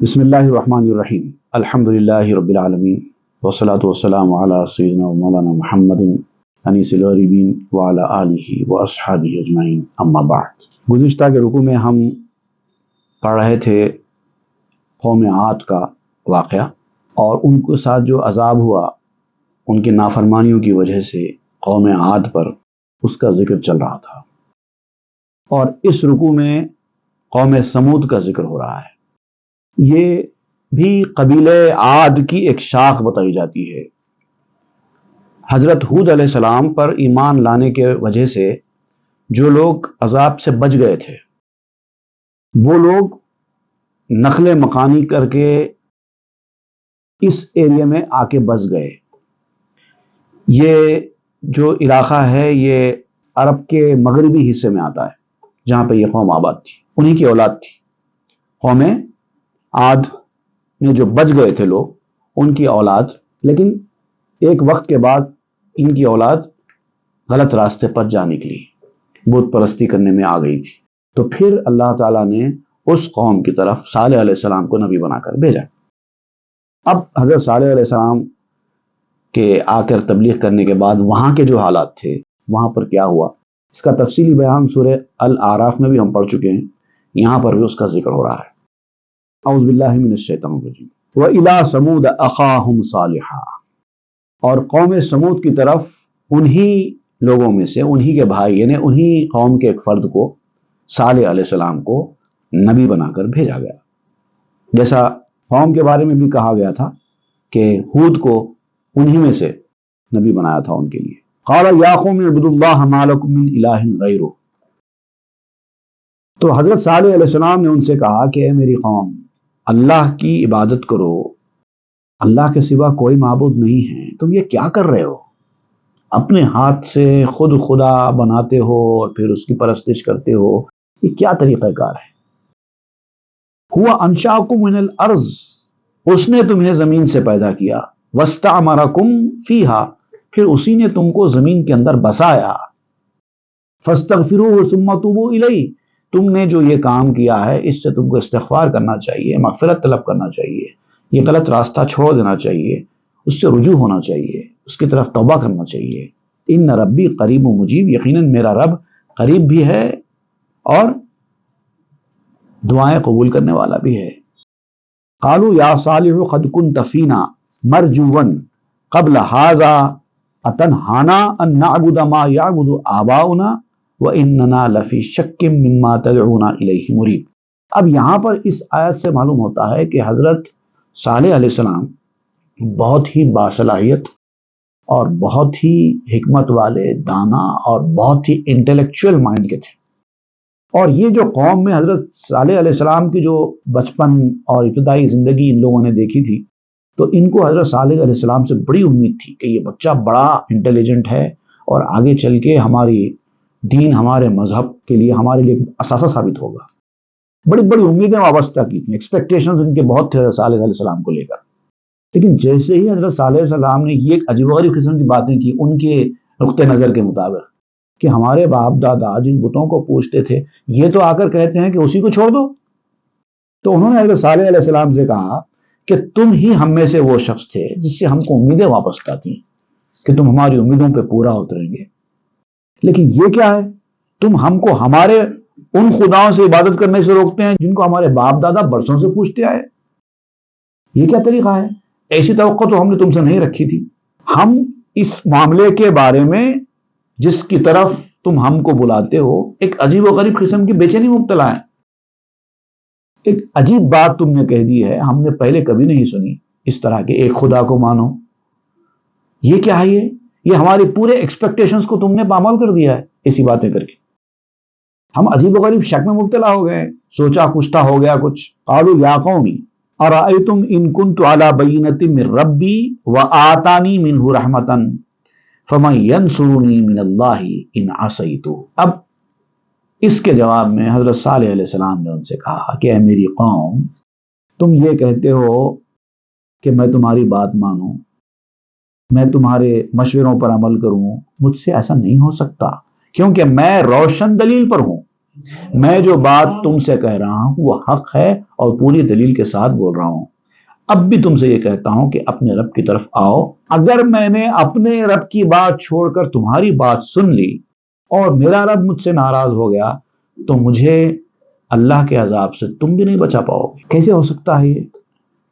بسم اللہ الرحمن الرحیم الحمدللہ رب العالمین والصلاة والسلام علی سیدنا و مولانا محمد انیس الغریبین وعلی آلہ و اصحابہ اجمعین اما بعد۔ گزشتہ کے رکوع میں ہم پڑھ رہے تھے قوم عاد کا واقعہ اور ان کے ساتھ جو عذاب ہوا ان کی نافرمانیوں کی وجہ سے قوم عاد پر، اس کا ذکر چل رہا تھا، اور اس رکوع میں قوم سمود کا ذکر ہو رہا ہے۔ یہ بھی قبیلہ عاد کی ایک شاخ بتائی جاتی ہے۔ حضرت ہود علیہ السلام پر ایمان لانے کے وجہ سے جو لوگ عذاب سے بچ گئے تھے، وہ لوگ نخل مکانی کر کے اس ایریا میں آ کے بس گئے۔ یہ جو علاقہ ہے یہ عرب کے مغربی حصے میں آتا ہے جہاں پہ یہ قوم آباد تھی، انہی کی اولاد تھی۔ قوم عاد میں جو بچ گئے تھے لوگ، ان کی اولاد، لیکن ایک وقت کے بعد ان کی اولاد غلط راستے پر جا نکلی، بت پرستی کرنے میں آ گئی تھی۔ تو پھر اللہ تعالیٰ نے اس قوم کی طرف صالح علیہ السلام کو نبی بنا کر بھیجا۔ اب حضرت صالح علیہ السلام کے آ کر تبلیغ کرنے کے بعد وہاں کے جو حالات تھے، وہاں پر کیا ہوا، اس کا تفصیلی بیان سورہ الاعراف میں بھی ہم پڑھ چکے ہیں، یہاں پر بھی اس کا ذکر ہو رہا ہے۔ اعوذ باللہ من الشیطان الرجیم۔ وَإِلَىٰ ثَمُودَ أَخَاهُمْ صَالِحًا، اور قوم سمود کی طرف انہی لوگوں میں سے، انہی کے بھائی، یعنی انہی قوم کے ایک فرد کو، صالح علیہ السلام کو نبی بنا کر بھیجا گیا۔ جیسا قوم کے بارے میں بھی کہا گیا تھا کہ ہود کو انہی میں سے نبی بنایا تھا ان کے لیے۔ قَالَ يَا قَوْمِ اعْبُدُوا اللَّهَ مَا لَكُم مِّنْ إِلَٰهٍ غَيْرُهُ، تو حضرت صالح علیہ السلام نے ان سے کہا کہ اے میری قوم، اللہ کی عبادت کرو، اللہ کے سوا کوئی معبود نہیں ہے۔ تم یہ کیا کر رہے ہو؟ اپنے ہاتھ سے خود خدا بناتے ہو اور پھر اس کی پرستش کرتے ہو، یہ کیا طریقہ کار ہے؟ ہوا انشاکم من الارض، اس نے تمہیں زمین سے پیدا کیا، واستعمرکم فیہا، پھر اسی نے تم کو زمین کے اندر بسایا، فاستغفروہ ثم توبوا الیہ، تم نے جو یہ کام کیا ہے اس سے تم کو استغفار کرنا چاہیے، مغفرت طلب کرنا چاہیے، یہ غلط راستہ چھوڑ دینا چاہیے، اس سے رجوع ہونا چاہیے، اس کی طرف توبہ کرنا چاہیے۔ ان ربی قریب و مجیب، یقیناً میرا رب قریب بھی ہے اور دعائیں قبول کرنے والا بھی ہے۔ قالوا یا صالح قد كنت فینا مرجوا قبل هذا اتنہانا ان نعبد ما یعبد آباؤنا وَإِنَّنَا لَفِي شَكٍّ مِّمَّا تَدْعُونَا إِلَيْهِ مُرِيبٍ۔ اب یہاں پر اس آیت سے معلوم ہوتا ہے کہ حضرت صالح علیہ السلام بہت ہی باصلاحیت اور بہت ہی حکمت والے، دانا اور بہت ہی انٹلیکچوئل مائنڈ کے تھے، اور یہ جو قوم میں حضرت صالح علیہ السلام کی جو بچپن اور ابتدائی زندگی ان لوگوں نے دیکھی تھی، تو ان کو حضرت صالح علیہ السلام سے بڑی امید تھی کہ یہ بچہ بڑا انٹیلیجنٹ ہے اور آگے چل کے ہماری دین، ہمارے مذہب کے لیے، ہمارے لیے اثاثہ ثابت ہوگا۔ بڑی بڑی امیدیں وابستہ کی تھیں، ایکسپیکٹیشنز ان کے بہت تھے صالح علیہ السلام کو لے کر۔ لیکن جیسے ہی حضرت صالح علیہ السلام نے یہ ایک عجیب و غریب قسم کی باتیں کی ان کے نقطۂ نظر کے مطابق کہ ہمارے باپ دادا جن بتوں کو پوجتے تھے یہ تو آ کر کہتے ہیں کہ اسی کو چھوڑ دو، تو انہوں نے حضرت صالح علیہ السلام سے کہا کہ تم ہی ہم میں سے وہ شخص تھے جس سے ہم کو امیدیں وابستہ تھیں کہ تم ہماری امیدوں پہ پورا اتریں گے، لیکن یہ کیا ہے، تم ہم کو ہمارے ان خداؤں سے عبادت کرنے سے روکتے ہیں جن کو ہمارے باپ دادا برسوں سے پوجتے آئے۔ یہ کیا طریقہ ہے؟ ایسی توقع تو ہم نے تم سے نہیں رکھی تھی۔ ہم اس معاملے کے بارے میں جس کی طرف تم ہم کو بلاتے ہو ایک عجیب و غریب قسم کی بے چینی مبتلا ہے، ایک عجیب بات تم نے کہہ دی ہے، ہم نے پہلے کبھی نہیں سنی اس طرح کے ایک خدا کو مانو۔ یہ کیا ہے؟ یہ ہماری پورے ایکسپیکٹیشنز کو تم نے پامال کر دیا ہے ایسی باتیں کر کے۔ ہم عجیب و غریب شک میں مبتلا ہو گئے، سوچا کچھ ہو گیا کچھ۔ قالوا یا قومی ارأیتم ان کنت علی بینۃ من ربی وآتانی منہ رحمۃ فمن ینصرنی من اللہ ان عصیتہ۔ اب اس کے جواب میں حضرت صالح علیہ السلام نے ان سے کہا کہ اے میری قوم، تم یہ کہتے ہو کہ میں تمہاری بات مانوں، میں تمہارے مشوروں پر عمل کروں، مجھ سے ایسا نہیں ہو سکتا کیونکہ میں روشن دلیل پر ہوں، میں جو بات تم سے کہہ رہا ہوں وہ حق ہے اور پوری دلیل کے ساتھ بول رہا ہوں۔ اب بھی تم سے یہ کہتا ہوں کہ اپنے رب کی طرف آؤ۔ اگر میں نے اپنے رب کی بات چھوڑ کر تمہاری بات سن لی اور میرا رب مجھ سے ناراض ہو گیا تو مجھے اللہ کے عذاب سے تم بھی نہیں بچا پاؤ گے۔ کیسے ہو سکتا ہے یہ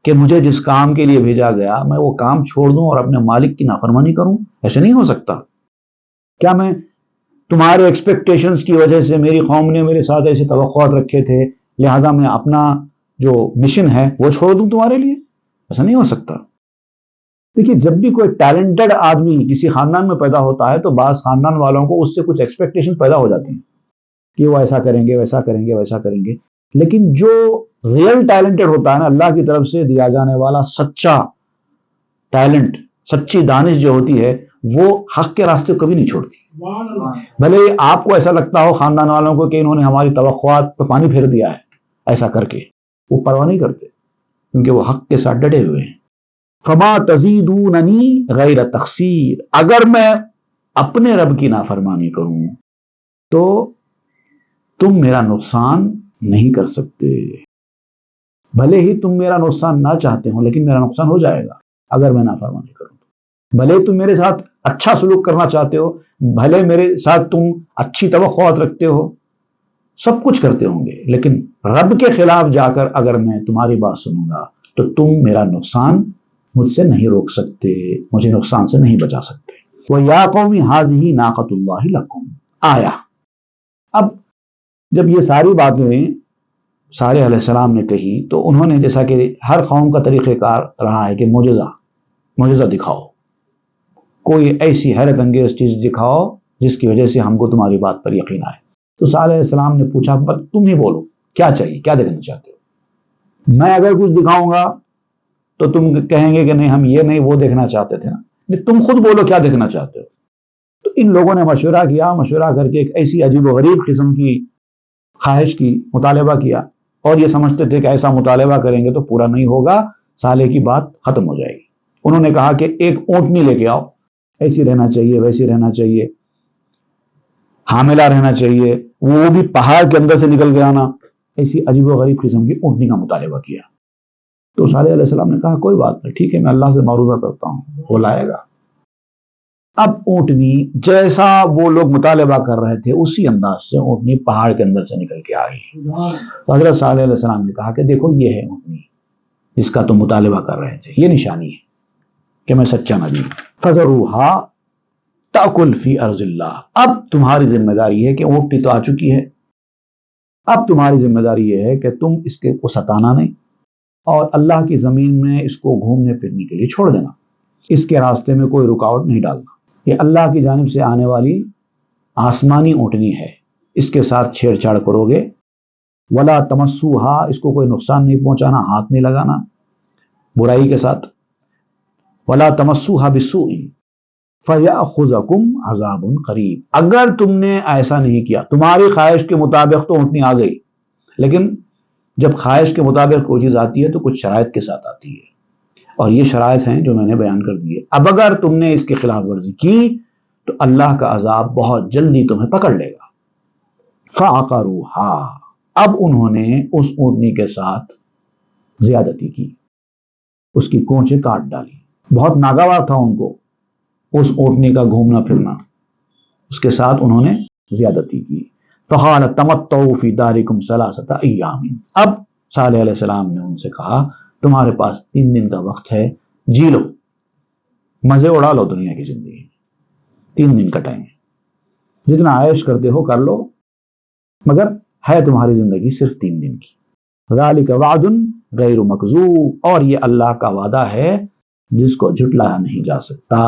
کہ مجھے جس کام کے لیے بھیجا گیا میں وہ کام چھوڑ دوں اور اپنے مالک کی نافرمانی کروں؟ ایسے نہیں ہو سکتا۔ کیا میں تمہارے ایکسپیکٹیشنز کی وجہ سے میری قوم نے میرے ساتھ ایسے توقعات رکھے تھے لہٰذا میں اپنا جو مشن ہے وہ چھوڑ دوں تمہارے لیے؟ ایسا نہیں ہو سکتا۔ دیکھیے، جب بھی کوئی ٹیلنٹڈ آدمی کسی خاندان میں پیدا ہوتا ہے تو بعض خاندان والوں کو اس سے کچھ ایکسپیکٹیشن پیدا ہو جاتی ہیں کہ وہ ایسا کریں گے، ویسا کریں گے، ویسا کریں گے۔ لیکن جو ریئل ٹیلنٹڈ ہوتا ہے نا، اللہ کی طرف سے دیا جانے والا سچا ٹیلنٹ، سچی دانش جو ہوتی ہے وہ حق کے راستے کو کبھی نہیں چھوڑتی۔ بھلے آپ کو ایسا لگتا ہو خاندان والوں کو کہ انہوں نے ہماری توقعات پہ پانی پھیر دیا ہے ایسا کر کے، وہ پرواہ نہیں کرتے کیونکہ وہ حق کے ساتھ ڈٹے ہوئے ہیں۔ فما تزیدوننی غیر تخسیر، اگر میں اپنے رب کی نافرمانی کروں تو تم میرا نقصان نہیں کر سکتے۔ بھلے ہی تم میرا نقصان نہ چاہتے ہو لیکن میرا نقصان ہو جائے گا اگر میں نافرمانی کروں۔ بھلے تم میرے ساتھ اچھا سلوک کرنا چاہتے ہو، بھلے میرے ساتھ تم اچھی توقعات رکھتے ہو، سب کچھ کرتے ہوں گے، لیکن رب کے خلاف جا کر اگر میں تمہاری بات سنوں گا تو تم میرا نقصان مجھ سے نہیں روک سکتے، مجھے نقصان سے نہیں بچا سکتے۔ وَيَا قَوْمِ هَٰذِهِ نَاقَةُ اللَّهِ لَكُمْ آیا۔ اب جب یہ ساری باتیں صالح علیہ السلام نے کہی تو انہوں نے، جیسا کہ ہر قوم کا طریقہ کار رہا ہے کہ معجزہ دکھاؤ، کوئی ایسی حیرت انگیز چیز دکھاؤ جس کی وجہ سے ہم کو تمہاری بات پر یقین آئے۔ تو صالح علیہ السلام نے پوچھا، بس تم ہی بولو کیا چاہیے، کیا دیکھنا چاہتے ہو؟ میں اگر کچھ دکھاؤں گا تو تم کہیں گے کہ نہیں ہم یہ نہیں وہ دیکھنا چاہتے تھے نا، تم خود بولو کیا دیکھنا چاہتے ہو۔ تو ان لوگوں نے مشورہ کیا، مشورہ کر کے ایک ایسی عجیب و غریب قسم کی خواہش کی، مطالبہ کیا، اور یہ سمجھتے تھے کہ ایسا مطالبہ کریں گے تو پورا نہیں ہوگا، صالح کی بات ختم ہو جائے گی۔ انہوں نے کہا کہ ایک اونٹنی لے کے آؤ، ایسی رہنا چاہیے، ویسی رہنا چاہیے، حاملہ رہنا چاہیے، وہ بھی پہاڑ کے اندر سے نکل کے آنا، ایسی عجیب و غریب قسم کی اونٹنی کا مطالبہ کیا۔ تو صالح علیہ السلام نے کہا کوئی بات نہیں، ٹھیک ہے میں اللہ سے معروضہ کرتا ہوں، وہ لائے گا۔ اب اونٹنی جیسا وہ لوگ مطالبہ کر رہے تھے اسی انداز سے اونٹنی پہاڑ کے اندر سے نکل کے آ گئی۔ تو حضرت صالح علیہ السلام نے کہا کہ دیکھو یہ ہے اونٹنی جس کا تم مطالبہ کر رہے تھے، یہ نشانی ہے کہ میں سچا نبی ہوں۔ فَذَرُوهَا تَأْكُلْ فِي أَرْضِ اللَّهِ، اب تمہاری ذمہ داری ہے کہ اونٹنی تو آ چکی ہے، اب تمہاری ذمہ داری یہ ہے کہ تم اس کو ستانا نہیں اور اللہ کی زمین میں اس کو گھومنے پھرنے کے لیے چھوڑ دینا، اس کے راستے میں کوئی رکاوٹ نہیں ڈالنا۔ یہ اللہ کی جانب سے آنے والی آسمانی اونٹنی ہے، اس کے ساتھ چھیڑ چھاڑ کرو گے، ولا تمسوها، اس کو کوئی نقصان نہیں پہنچانا، ہاتھ نہیں لگانا برائی کے ساتھ، ولا تمسوها بسوء فیأخذکم عذاب قریب، اگر تم نے ایسا نہیں کیا، تمہاری خواہش کے مطابق تو اونٹنی آ گئی، لیکن جب خواہش کے مطابق کوئی چیز آتی ہے تو کچھ شرائط کے ساتھ آتی ہے، اور یہ شرائط ہیں جو میں نے بیان کر دی ہے۔ اب اگر تم نے اس کی خلاف ورزی کی تو اللہ کا عذاب بہت جلدی تمہیں پکڑ لے گا۔ فعقروها، اب انہوں نے اس اونٹنی کے ساتھ زیادتی کی، اس کی کونچیں کاٹ ڈالی، بہت ناگوار تھا ان کو اس اونٹنی کا گھومنا پھرنا، اس کے ساتھ انہوں نے زیادتی کی۔ فقال تمتعوا فی دارکم ثلاثۃ ایام، اب صالح علیہ السلام نے ان سے کہا تمہارے پاس 3 دن کا وقت ہے، جی لو، مزے اڑا لو دنیا کی زندگی، 3 دن کا ٹائم ہے، جتنا عائش کرتے ہو کر لو، مگر ہے تمہاری زندگی صرف 3 دن کی۔ ذالک وعد غیر مکذوب، اور یہ اللہ کا وعدہ ہے جس کو جھٹلایا نہیں جا سکتا،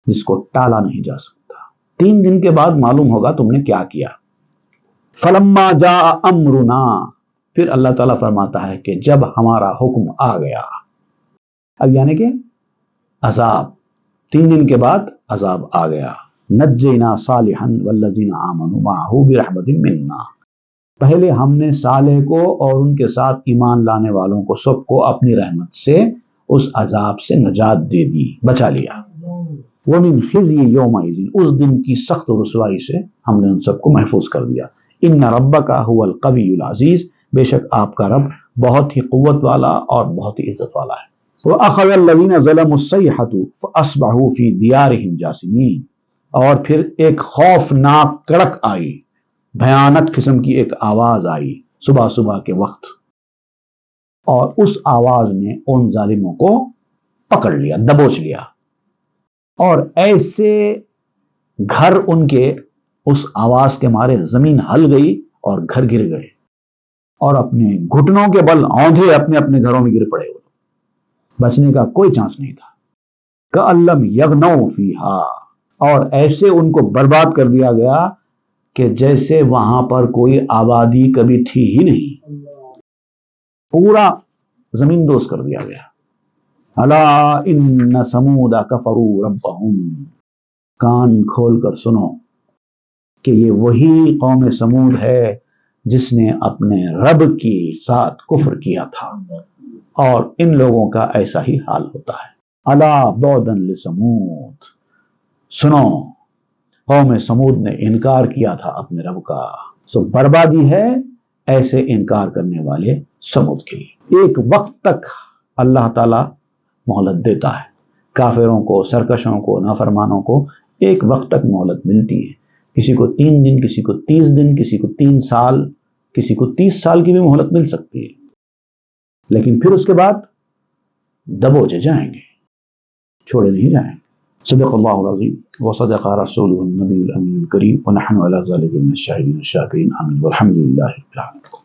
جس کو ٹالا نہیں جا سکتا۔ 3 دن کے بعد معلوم ہوگا تم نے کیا کیا۔ فلما جاء امرنا، پھر اللہ تعالیٰ فرماتا ہے کہ جب ہمارا حکم آ گیا، اب یعنی کہ عذاب، 3 دن کے بعد عذاب آ گیا۔ نجینا صالحا والذین آمنوا معه برحمت منا، پہلے ہم نے صالح کو اور ان کے ساتھ ایمان لانے والوں کو سب کو اپنی رحمت سے اس عذاب سے نجات دے دی، بچا لیا۔ وَمِنْ خِزْيِ يَوْمَئِذٍ، اس دن کی سخت رسوائی سے ہم نے ان سب کو محفوظ کر دیا۔ ان ربک هو القوی العزیز، بے شک آپ کا رب بہت ہی قوت والا اور بہت ہی عزت والا ہے۔ وَأَخَذَ الَّذِينَ ظَلَمُوا الصَّيْحَةُ فَأَصْبَحُوا فِي دِيَارِهِمْ جَاثِمِينَ، اور پھر ایک خوفناک کڑک آئی، بھیانک قسم کی ایک آواز آئی صبح صبح کے وقت، اور اس آواز نے ان ظالموں کو پکڑ لیا، دبوچ لیا، اور ایسے گھر ان کے اس آواز کے مارے زمین ہل گئی اور گھر گر گئے، اور اپنے گھٹنوں کے بل اوندھے اپنے اپنے گھروں میں گر پڑے، بچنے کا کوئی چانس نہیں تھا۔ کَأَلَّمْ يَغْنَوْا فِيهَا، اور ایسے ان کو برباد کر دیا گیا کہ جیسے وہاں پر کوئی آبادی کبھی تھی ہی نہیں، پورا زمین دوز کر دیا گیا۔ الا ان ثمود کفروا ربهم، کان کھول کر سنو کہ یہ وہی قوم سمود ہے جس نے اپنے رب کی ساتھ کفر کیا تھا، اور ان لوگوں کا ایسا ہی حال ہوتا ہے۔ الا بعدا لثمود، سنو قوم سمود نے انکار کیا تھا اپنے رب کا، سو بربادی ہے ایسے انکار کرنے والے سمود کے لیے۔ ایک وقت تک اللہ تعالی مہلت دیتا ہے کافروں کو، سرکشوں کو، نافرمانوں کو، ایک وقت تک مہلت ملتی ہے، کسی کو 3 دن، کسی کو 30 دن، کسی کو 3 سال، کسی کو 30 سال کی بھی مہلت مل سکتی ہے، لیکن پھر اس کے بعد دبوچے جائیں گے، چھوڑے نہیں جائیں گے۔ صدق اللہ العظیم وصدق رسولہ النبی الامین الکریم ونحن علی ذلک من الشاہدین الشاکرین، آمین، والحمد للہ رب العالمین۔